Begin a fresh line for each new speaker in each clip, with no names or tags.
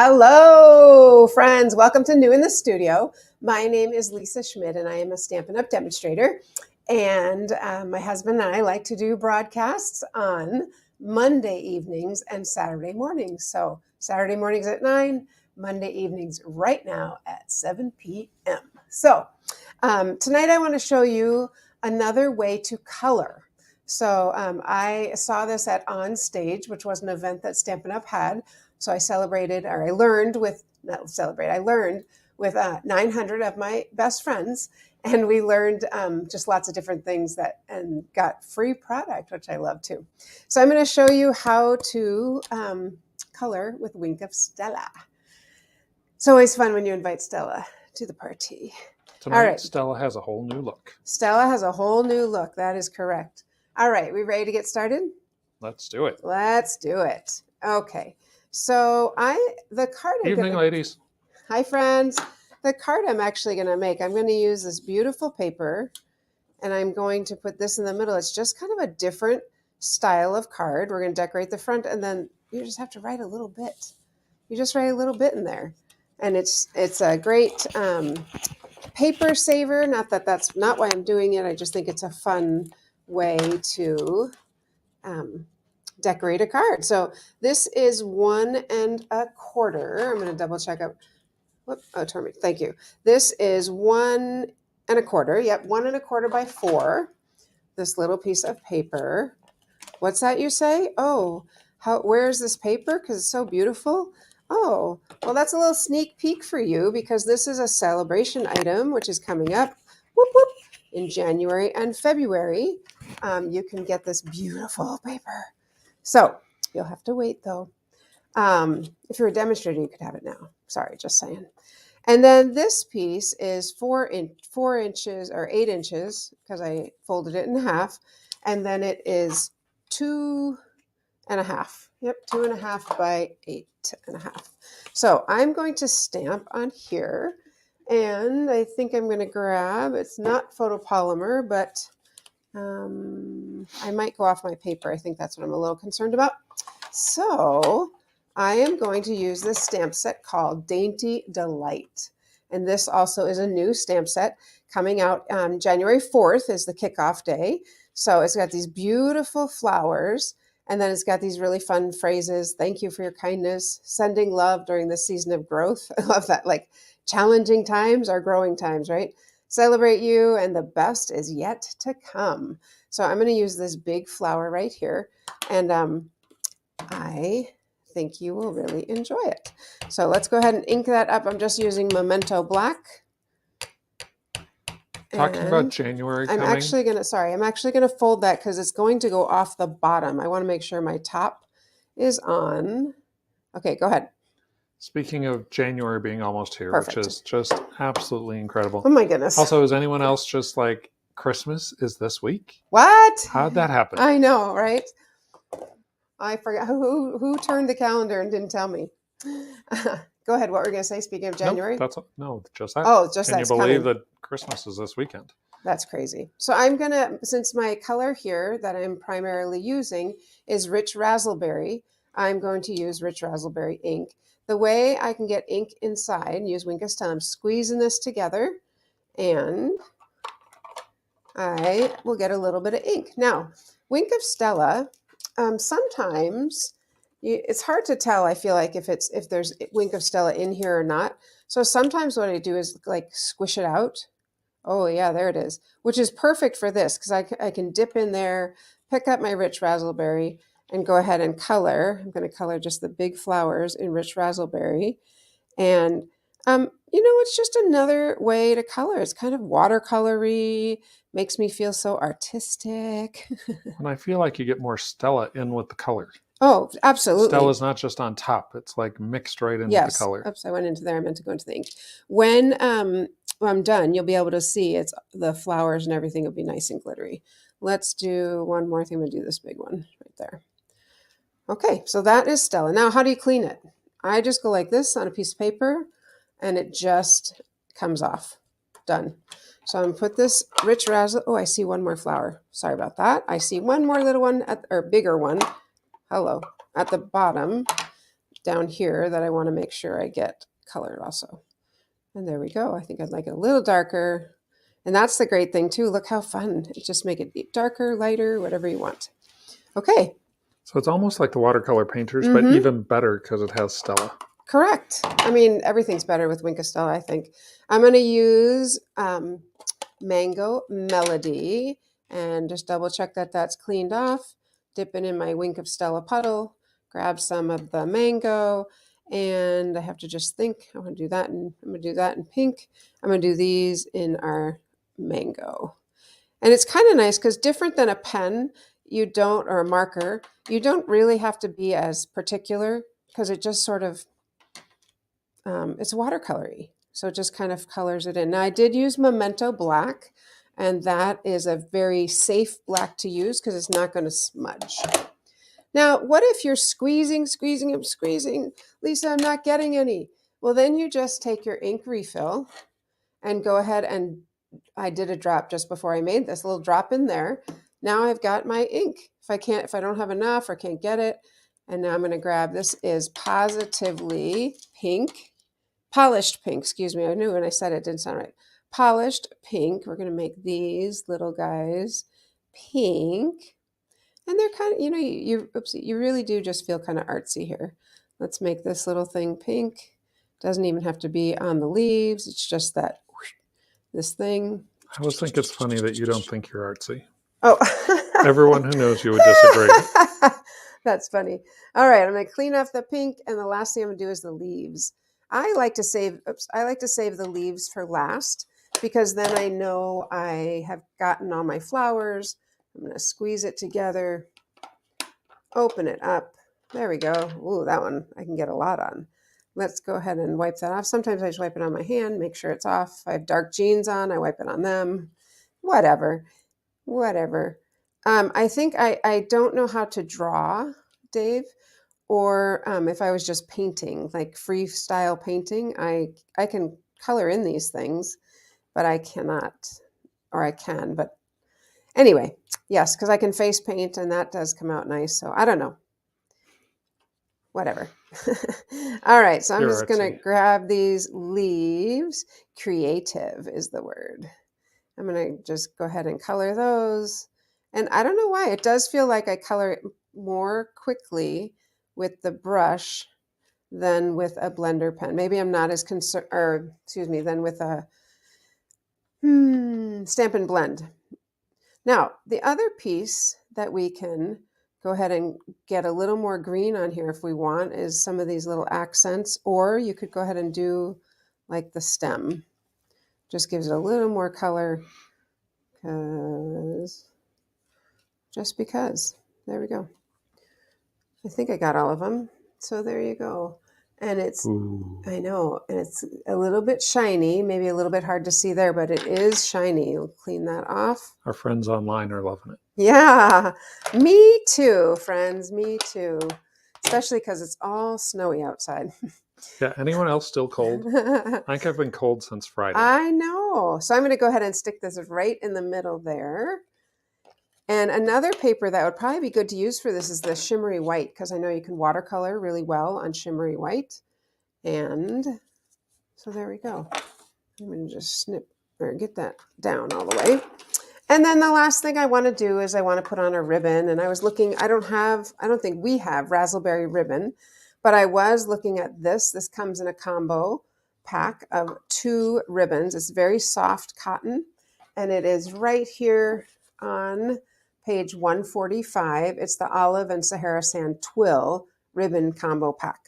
Hello, friends. Welcome to New in the Studio. My name is Lisa Schmidt, and I am a Stampin' Up! Demonstrator. And my husband and I like to do broadcasts on Monday evenings and Saturday mornings. So Saturday mornings at 9, Monday evenings right now at 7 p.m. So tonight I want to show you another way to color. So I saw this at On Stage, which was an event that Stampin' Up! Had. So I learned with 900 of my best friends, and we learned just lots of different things and got free product, which I love too. So I'm going to show you how to color with Wink of Stella. It's always fun when you invite Stella to the party.
Tonight, all right. Stella has a whole new look.
Stella has a whole new look. That is correct. All right, we ready to get started?
Let's do it.
Let's do it. Okay. So the card.
Evening, ladies.
Hi, friends. The card I'm actually going to make, I'm going to use this beautiful paper, and I'm going to put this in the middle. It's just kind of a different style of card. We're going to decorate the front, and then you just have to write a little bit. You just write a little bit in there, and it's a great paper saver. Not that that's not why I'm doing it. I just think it's a fun way to decorate a card. So this is 1 1/4. I'm going to double check up. Whoop, oh, Tormy, thank you. This is 1 1/4. Yep, 1 1/4 by 4. This little piece of paper. What's that you say? Oh, where's this paper? Because it's so beautiful. Oh, well, that's a little sneak peek for you because this is a celebration item, which is coming up whoop, whoop, in January and February. You can get this beautiful paper. So you'll have to wait, though. If you're a demonstrator, you could have it now. Sorry, just saying. And then this piece is 4 inches or 8 inches because I folded it in half. And then it is 2 1/2. Yep, 2 1/2 by 8 1/2. So I'm going to stamp on here. And I think I'm going to grab, it's not photopolymer, but I might go off my paper. I think that's what I'm a little concerned about. So I am going to use this stamp set called Dainty Delight. And this also is a new stamp set coming out. January 4th is the kickoff day. So it's got these beautiful flowers. And then it's got these really fun phrases. Thank you for your kindness. Sending love during this season of growth. I love that. Like challenging times are growing times, right? Celebrate you, and the best is yet to come. So I'm going to use this big flower right here, and I think you will really enjoy it. So let's go ahead and ink that up. I'm just using Memento Black.
Talking about January coming.
I'm actually going to fold that because it's going to go off the bottom. I want to make sure my top is on. Okay, go ahead.
Speaking of January being almost here,
Perfect.
Which is just absolutely incredible.
Oh my goodness.
Also, is anyone else just like Christmas is this week?
What?
How'd that happen?
I know, right? I forgot who turned the calendar and didn't tell me. Go ahead. What were you going to say? Speaking of January?
No, just that.
Oh, just
that.
Can
you believe that Christmas is this weekend?
That's crazy. So I'm going to, since my color here that I'm primarily using is Rich Razzleberry, I'm going to use Rich Razzleberry ink. The way I can get ink inside, use Wink of Stella, I'm squeezing this together, and I will get a little bit of ink. Now, Wink of Stella, sometimes it's hard to tell, I feel like, if there's Wink of Stella in here or not. So sometimes what I do is like squish it out. Oh yeah, there it is, which is perfect for this because I can dip in there, pick up my Rich Razzleberry, and go ahead and color. I'm going to color just the big flowers in Rich Razzleberry. And, it's just another way to color. It's kind of watercolory, makes me feel so artistic.
And I feel like you get more Stella in with the colors.
Oh, absolutely.
Stella's not just on top. It's like mixed right in with the color.
Oops, I went into there. I meant to go into the ink. When I'm done, you'll be able to see the flowers and everything will be nice and glittery. Let's do one more thing. I'm going to do this big one right there. Okay, so that is Stella. Now, how do you clean it? I just go like this on a piece of paper, and it just comes off. Done. So I'm going to put this Rich Razzle. Oh, I see one more flower. Sorry about that. I see one more little one, or bigger one. Hello. At the bottom. down here that I want to make sure I get colored also. And there we go. I think I'd like it a little darker. And that's the great thing too. Look how fun. Just make it darker, lighter, whatever you want. Okay.
So it's almost like the watercolor painters, but
Mm-hmm.
even better because it has Stella.
Correct. I mean, everything's better with Wink of Stella, I think. I'm going to use Mango Melody and just double check that that's cleaned off. Dip it in my Wink of Stella puddle, grab some of the mango, and I have to just think. I want to do that, and I'm going to do that in pink. I'm going to do these in our mango. And it's kind of nice because different than a pen, you don't, or a marker, you don't really have to be as particular because it just sort of it's watercolory, so it just kind of colors it in. Now I did use Memento Black, and that is a very safe black to use because it's not going to smudge. Now, what if you're squeezing, Lisa, I'm not getting any? Well, then you just take your ink refill and go ahead and I did a drop just before I made this, a little drop in there. Now I've got my ink. If I don't have enough or can't get it, and now I'm going to grab, this is Positively Pink. Polished pink, excuse me. I knew when I said it didn't sound right. Polished pink. We're going to make these little guys pink. And they're kind of, you really do just feel kind of artsy here. Let's make this little thing pink. Doesn't even have to be on the leaves. It's just that, this thing.
I always think it's funny that you don't think you're artsy.
Oh.
Everyone who knows you would disagree.
That's funny. All right, I'm going to clean off the pink, and the last thing I'm going to do is the leaves. I like to save the leaves for last because then I know I have gotten all my flowers. I'm going to squeeze it together, open it up. There we go. Ooh, that one I can get a lot on. Let's go ahead and wipe that off. Sometimes I just wipe it on my hand, make sure it's off. If I have dark jeans on, I wipe it on them. Whatever. I think I don't know how to draw, Dave, or if I was just painting, like freestyle painting, I can color in these things, but I cannot, or I can, but anyway, yes, because I can face paint and that does come out nice. So I don't know. Whatever. All right, so I'm
You're
just going to
artsy.
grab these leaves. Creative is the word. I'm going to just go ahead and color those. And I don't know why. It does feel like I color it more quickly with the brush than with a blender pen. Maybe I'm not as concerned, or excuse me, than with a Stampin' Blend. Now, the other piece that we can go ahead and get a little more green on here if we want is some of these little accents, or you could go ahead and do like the stem. Just gives it a little more color just because. There we go. I think I got all of them. So there you go. And it's,
Ooh.
I know, and it's a little bit shiny, maybe a little bit hard to see there, but it is shiny. We'll clean that off.
Our friends online are loving it.
Yeah, me too, friends, me too. Especially because it's all snowy outside.
Yeah, anyone else still cold? I think I've been cold since Friday.
I know. So I'm going to go ahead and stick this right in the middle there. And another paper that would probably be good to use for this is the shimmery white, because I know you can watercolor really well on shimmery white. And so there we go. I'm going to just snip or get that down all the way. And then the last thing I want to do is I want to put on a ribbon. And I was looking, I don't think we have raspberry ribbon, but I was looking at this. This comes in a combo pack of 2 ribbons. It's very soft cotton, and it is right here on page 145. It's the Olive and Sahara Sand Twill ribbon combo pack.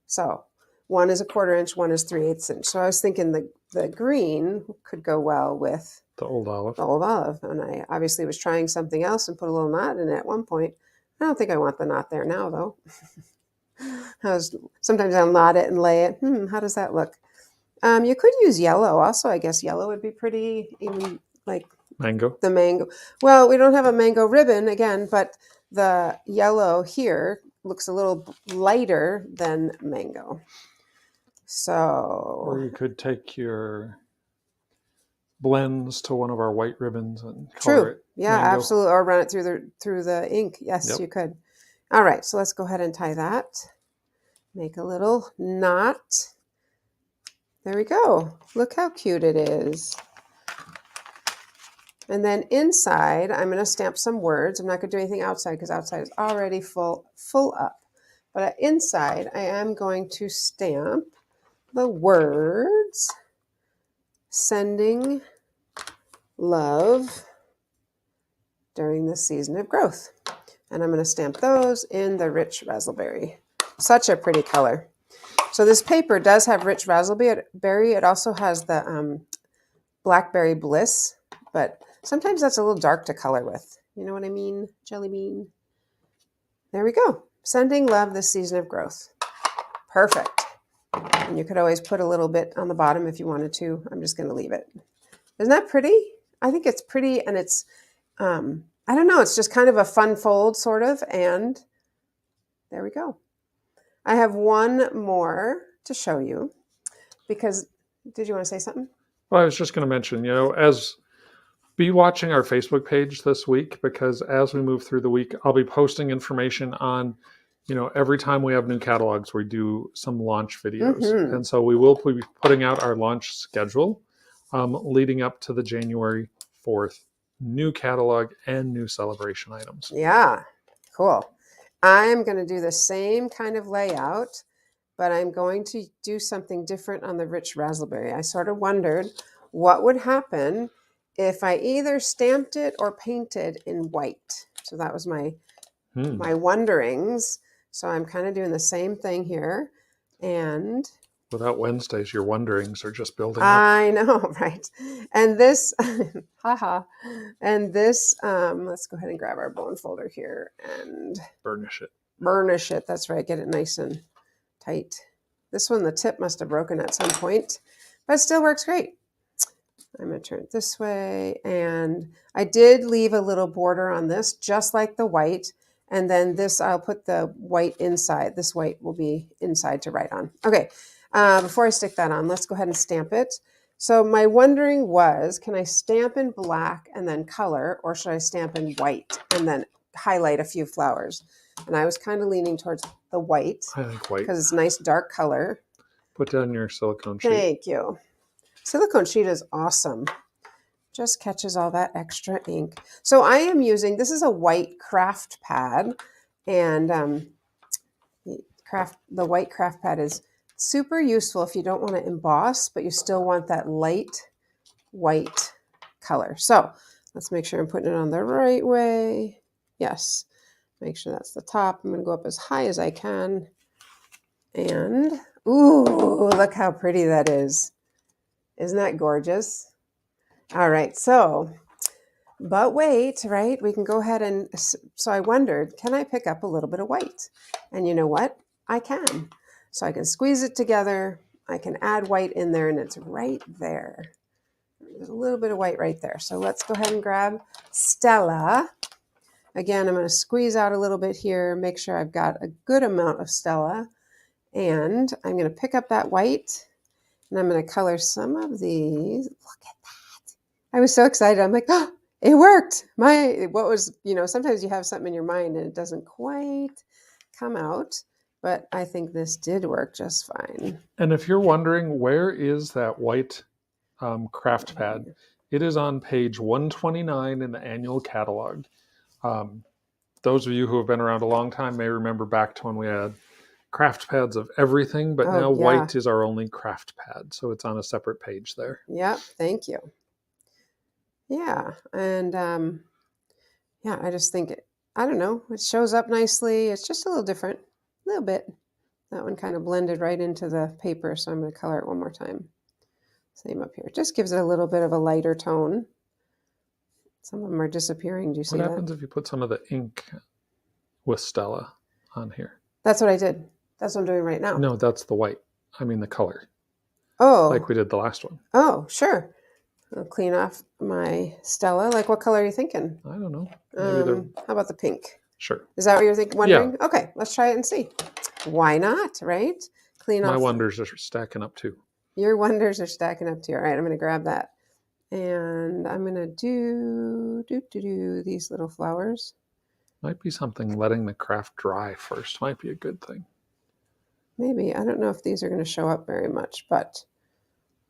So one is a 1/4 inch, one is 3/8 inch. So I was thinking the green could go well with
The old olive.
the old olive. And I obviously was trying something else and put a little knot in it at one point. I don't think I want the knot there now, though. Sometimes I'll knot it and lay it. How does that look? You could use yellow also. I guess yellow would be pretty, even like
Mango.
the mango. Well, we don't have a mango ribbon again, but the yellow here looks a little lighter than mango. So,
Or you could take your blends to one of our white ribbons and color
true.
it
Yeah,
mango.
absolutely. Or run it through the ink. Yes,
Yep.
you could. All right, so let's go ahead and tie that. make a little knot. There we go. Look how cute it is. And then inside, I'm going to stamp some words. I'm not going to do anything outside because outside is already full up. But inside, I am going to stamp the words sending love during the season of growth. And I'm going to stamp those in the rich raspberry. Such a pretty color. So this paper does have rich raspberry. It also has the blackberry bliss, but sometimes that's a little dark to color with. You know what I mean? Jelly bean. There we go. Sending love this season of growth. Perfect. And you could always put a little bit on the bottom if you wanted to. I'm just going to leave it. Isn't that pretty? I think it's pretty, and it's, I don't know, it's just kind of a fun fold, sort of, and there we go. I have one more to show you because, did you want to say something?
Well, I was just going to mention, be watching our Facebook page this week, because as we move through the week, I'll be posting information on, every time we have new catalogs, we do some launch videos.
Mm-hmm.
And so we will be putting out our launch schedule leading up to the January 4th new catalog and new celebration items.
Yeah, cool. I'm going to do the same kind of layout, but I'm going to do something different on the rich raspberry. I sort of wondered what would happen if I either stamped it or painted in white. So that was my wonderings. So I'm kind of doing the same thing here. And
without Wednesdays, your wonderings are just building up.
I know, right? And this, haha, and this, let's go ahead and grab our bone folder here and
burnish it.
Burnish it. That's right. Get it nice and tight. This one, the tip must have broken at some point, but it still works great. I'm going to turn it this way. And I did leave a little border on this, just like the white. And then this, I'll put the white inside. This white will be inside to write on. Okay. Before I stick that on, let's go ahead and stamp it. So my wondering was, can I stamp in black and then color, or should I stamp in white and then highlight a few flowers? And I was kind of leaning towards the white.
I think white.
Because it's a nice dark color.
Put down your silicone sheet.
Thank you. Silicone sheet is awesome. Just catches all that extra ink. So I am using, this is a white craft pad, and the white craft pad is super useful if you don't want to emboss, but you still want that light white color. So let's make sure I'm putting it on the right way. Yes. Make sure that's the top. I'm going to go up as high as I can. And, ooh, look how pretty that is. Isn't that gorgeous? All right, so, but wait, right? We can go ahead and, so I wondered, can I pick up a little bit of white? And you know what? I can. So I can squeeze it together. I can add white in there, and it's right there. There's a little bit of white right there. So let's go ahead and grab Stella. Again, I'm going to squeeze out a little bit here, make sure I've got a good amount of Stella. And I'm going to pick up that white, and I'm going to color some of these. Look at that. I was so excited. I'm like, oh, it worked. Sometimes you have something in your mind and it doesn't quite come out, but I think this did work just fine.
And if you're wondering, where is that white craft pad? It is on page 129 in the annual catalog. Those of you who have been around a long time may remember back to when we had craft pads of everything, but now white is our only craft pad. So it's on a separate page there.
Yep. Thank you. Yeah. And I just think I don't know, it shows up nicely. It's just a little different, a little bit. That one kind of blended right into the paper. So I'm going to color it one more time. Same up here. Just gives it a little bit of a lighter tone. Some of them are disappearing. Do you see that?
What happens if you put some of the ink with Stella on here?
That's what I did. That's what I'm doing right now.
No, that's the white. I mean the color.
Oh.
Like we did the last one.
Oh, sure. I'll clean off my Stella. Like, what color are you thinking?
I don't know.
How about the pink?
Sure.
Is that what you're wondering?
Yeah.
Okay, let's try it and see. Why not, right? Clean off.
My wonders are stacking up too.
Your wonders are stacking up too. All right, I'm going to grab that. And I'm going to do these little flowers.
Might be something letting the craft dry first. Might be a good thing.
Maybe. I don't know if these are going to show up very much, but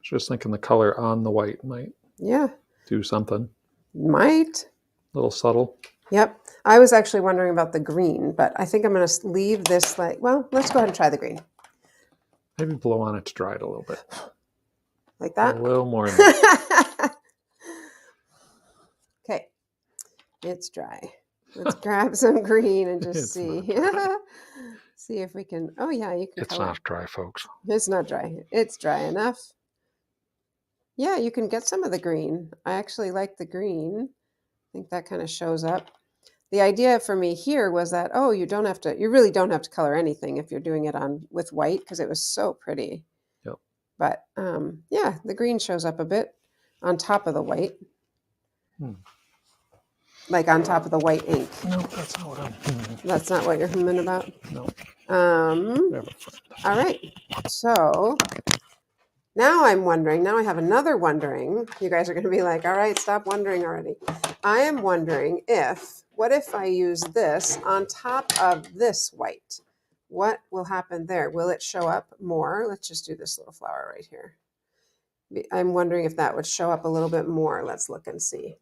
Just thinking the color on the white might
yeah,
do something.
might.
A little subtle.
Yep. I was actually wondering about the green, but I think I'm going to leave this like, well, let's go ahead and try the green.
Maybe blow on it to dry it a little bit.
Like
A
that.
little more in there.
Okay. It's dry. Let's grab some green and just
It's
see.
not dry.
See if we can. Oh, yeah, you can
It's
color.
not dry, folks.
It's not dry. It's dry enough. Yeah, you can get some of the green. I actually like the green. I think that kind of shows up. The idea for me here was that, oh, you really don't have to color anything if you're doing it on with white because it was so pretty.
Yep.
But yeah, the green shows up a bit on top of the white. Like on top of the white ink.
No, that's not what I'm humming.
That's not what you're humming about?
No.
All right. So now I'm wondering, now I have another wondering. You guys are going to be like, all right, stop wondering already. I am wondering what if I use this on top of this white? What will happen there? Will it show up more? Let's just do this little flower right here. I'm wondering if that would show up a little bit more. Let's look and see.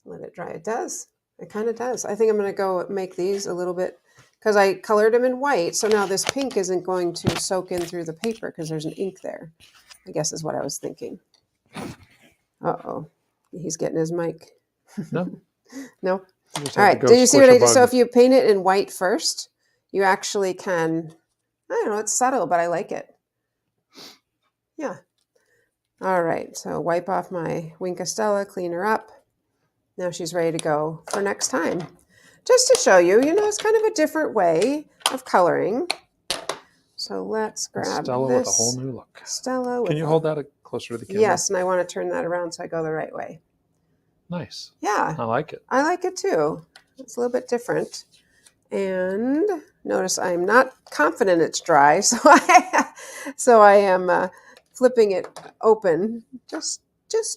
Let it dry. It does. It kind of does. I think I'm going to go make these a little bit because I colored them in white. So now this pink isn't going to soak in through the paper because there's an ink there, I guess is what I was thinking. Uh-oh. He's getting his mic.
No.
No? All right. Did you see what I did? So if you paint it in white first, you actually can, I don't know, it's subtle, but I like it. Yeah. All right. So wipe off my Wink of Stella, clean her up. Now she's ready to go for next time. Just to show you, it's kind of a different way of coloring. So let's grab
Stella
this.
with a whole new look.
Stella with
Can you hold that closer to the camera?
Yes, and I want to turn that around so I go the right way.
Nice.
Yeah.
I like it.
I like it too. It's a little bit different. And notice I'm not confident it's dry, so I am flipping it open just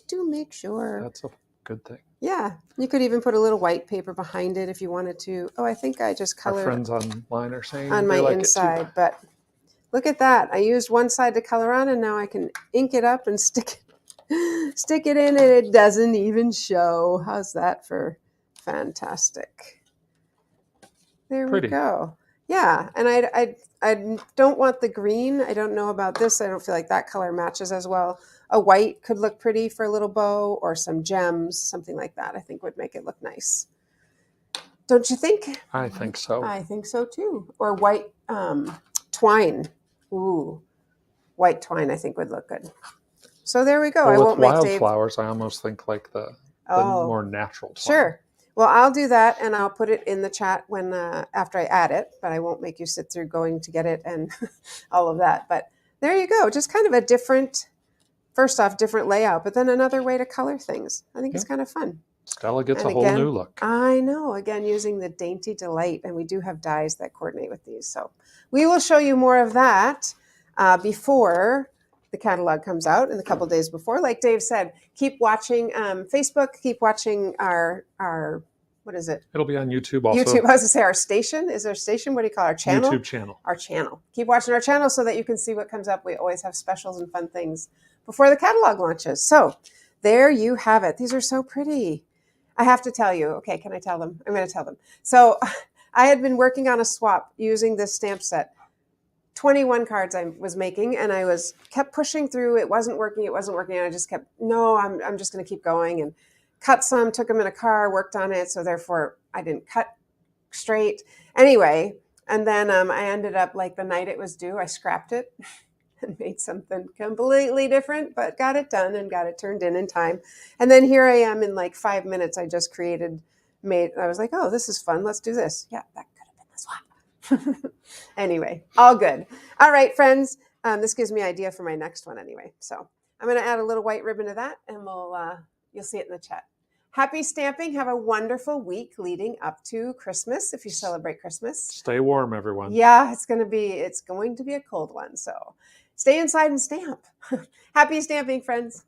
to make sure.
That's a good thing.
Yeah, you could even put a little white paper behind it if you wanted to. Oh, I think I just colored.
Our friends online are saying
on my inside, but look at that. I used one side to color on, and now I can ink it up and stick it in, and it doesn't even show. How's that for fantastic? There we go. Yeah, and I don't want the green. I don't know about this. I don't feel like that color matches as well. A white could look pretty for a little bow or some gems, something like that. I think would make it look nice. Don't you think?
I think so.
I think so too. Or white twine. Ooh, white twine I think would look good. So there we go.
Well,
I won't
with
make
wildflowers, I almost think like the more natural twine.
Sure. Well, I'll do that, and I'll put it in the chat when after I add it, but I won't make you sit through going to get it and all of that. But there you go. Just kind of a different, first off, different layout, but then another way to color things. I think it's kind of fun.
Stella gets a whole new look.
I know. Again, using the Dainty Delight, and we do have dies that coordinate with these. So we will show you more of that before the catalog comes out in a couple days before. Like Dave said, keep watching Facebook, keep watching our what is it?
It'll be on YouTube also.
YouTube. I was going to say our station. Is there a station? What do you call it? Our channel?
YouTube channel.
Our channel. Keep watching our channel so that you can see what comes up. We always have specials and fun things before the catalog launches. So there you have it. These are so pretty. I have to tell you. Okay, can I tell them? I'm going to tell them. So I had been working on a swap using this stamp set. 21 cards I was making, and I kept pushing through. It wasn't working. And I just kept, no, I'm just going to keep going, and cut some, took them in a car, worked on it. So therefore I didn't cut straight anyway. And then I ended up, like, the night it was due, I scrapped it and made something completely different, but got it done and got it turned in time. And then here I am in like 5 minutes. I just I was like, oh, this is fun. Let's do this. Yeah, that could have been the swap. Anyway, all good. All right, friends. This gives me an idea for my next one anyway. So I'm going to add a little white ribbon to that, and you'll see it in the chat. Happy stamping. Have a wonderful week leading up to Christmas if you celebrate Christmas.
Stay warm, everyone.
Yeah, it's going to be a cold one. So stay inside and stamp. Happy stamping, friends.